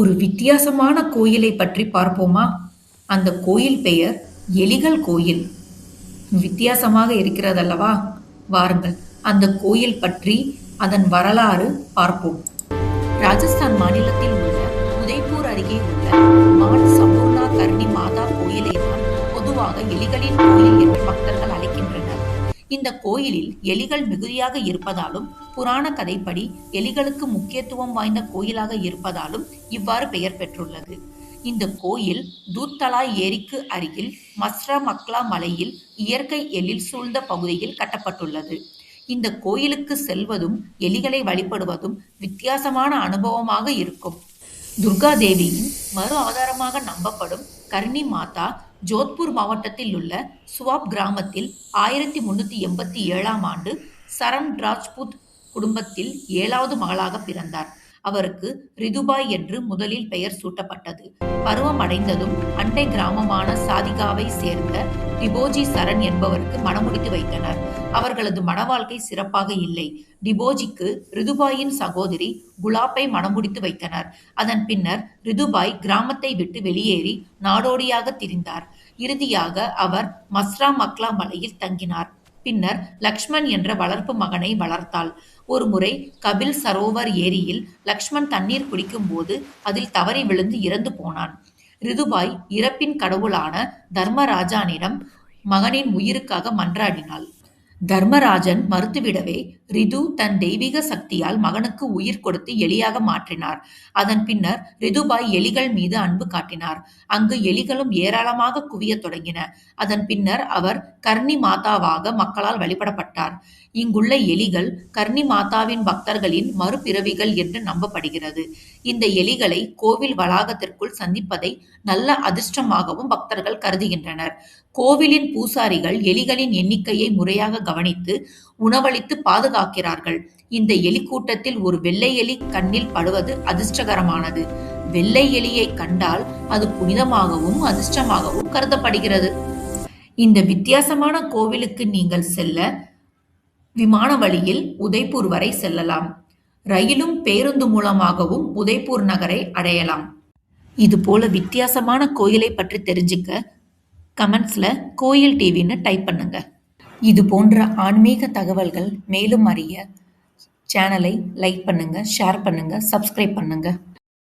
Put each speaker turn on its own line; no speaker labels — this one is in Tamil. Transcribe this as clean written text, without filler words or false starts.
ஒரு வித்தியாசமான கோயிலை பற்றி பார்ப்போமா? அந்த கோயில் பெயர் எலிகள் கோயில். வித்தியாசமாக இருக்கிறதல்லவா? வாருங்கள், அந்த கோயில் பற்றி அதன் வரலாறு பார்ப்போம். ராஜஸ்தான் மாநிலத்தில் உள்ள உதய்பூர் அருகே உள்ள மான் சம்பூர்ணா கர்ணி மாதா கோயிலை தான் பொதுவாக எலிகளின் கோயில் என்று பக்தர்கள் அழைக்கின்றனர். இந்த கோயிலில் எலிகள் மிகுதியாக இருப்பதாலும், புராண கதைப்படி எலிகளுக்கு முக்கியத்துவம் வாய்ந்த கோயிலாக இருப்பதாலும் இவ்வாறு பெயர் பெற்றுள்ளது. இந்த கோயில் தூத்தலாய் ஏரிக்கு அருகில் மஸ்ரா மக்லா மலையில் இயற்கை எழில் சூழ்ந்த பகுதியில் கட்டப்பட்டுள்ளது. இந்த கோயிலுக்கு செல்வதும் எலிகளை வழிபடுவதும் வித்தியாசமான அனுபவமாக இருக்கும். துர்கா தேவியின் மறு ஆதாரமாக நம்பப்படும் கர்ணி மாதா ஜோத்பூர் மாவட்டத்தில் உள்ள சுவாப் கிராமத்தில் 1387ஆம் ஆண்டு சரண் ராஜ்புத் குடும்பத்தில் 7வது மகளாக பிறந்தார். அவருக்கு ரிதுபாய் என்று முதலில் பெயர் சூட்டப்பட்டது. பருவம் அடைந்ததும் அண்டை கிராமமான சாதிகாவை சேர்ந்த டிபோஜி சரண் என்பவருக்கு மணமுடித்து வைத்தனர். அவர்களது மணவாழ்க்கை சிறப்பாக இல்லை. டிபோஜிக்கு ரிதுபாயின் சகோதரி குலாப்பை மணமுடித்து வைத்தனர். அதன் பின்னர் ரிதுபாய் கிராமத்தை விட்டு வெளியேறி நாடோடியாக திரிந்தார். இறுதியாக அவர் மஸ்ரா மக்லா மலையில் தங்கினார். பின்னர் லக்ஷ்மண் என்ற வளர்ப்பு மகனை வளர்த்தாள். ஒருமுறை கபில் சரோவர் ஏரியில் லக்ஷ்மண் தண்ணீர் குடிக்கும் போது அதில் தவறி விழுந்து இறந்து போனான். ரிதுபாய் இறப்பின் கடவுளான தர்மராஜானிடம் மகனின் உயிருக்காக மன்றாடினாள். தர்மராஜன் மறுத்துவிடவே ரிது தன் தெய்வீக சக்தியால் மகனுக்கு உயிர் கொடுத்து எலியாக மாற்றினார். அதன் பின்னர் ரிதுபாய் எலிகள் மீது அன்பு காட்டினார். அங்கு எலிகளும் ஏராளமாக குவியத் தொடங்கின. அதன் பின்னர் அவர் கர்ணி மாதாவாக மக்களால் வழிபடப்பட்டார். இங்குள்ள எலிகள் கர்ணி மாதாவின் பக்தர்களின் மறுபிறவிகள் என்று நம்பப்படுகிறது. இந்த எலிகளை கோவில் வளாகத்திற்குள் சந்திப்பதை நல்ல அதிர்ஷ்டமாகவும் பக்தர்கள் கருதுகின்றனர். கோவிலின் பூசாரிகள் எலிகளின் எண்ணிக்கையை முறையாக கவனித்து உணவளித்து பாதுகாக்கிறார்கள். இந்த எலி கூட்டத்தில் ஒரு வெள்ளை எலி கண்ணில் படுவது அதிர்ஷ்டகரமானது. வெள்ளை எலியை கண்டால் அது புனிதமாகவும் அதிர்ஷ்டமாகவும் கருதப்படுகிறது. இந்த வித்தியாசமான கோவிலுக்கு நீங்கள் செல்ல விமான வழியில் உதய்பூர் வரை செல்லலாம். ரயிலும் பேருந்து மூலமாகவும் உதய்பூர் நகரை அடையலாம். இது போல வித்தியாசமான கோயிலை பற்றி தெரிஞ்சுக்க கமெண்ட்ஸ்ல கோயில் டிவின்னு டைப் பண்ணுங்க. இது போன்ற ஆன்மீக தகவல்கள் மேலும் அறிய சேனலை லைக் பண்ணுங்க, ஷேர் பண்ணுங்க, சப்ஸ்கிரைப் பண்ணுங்க.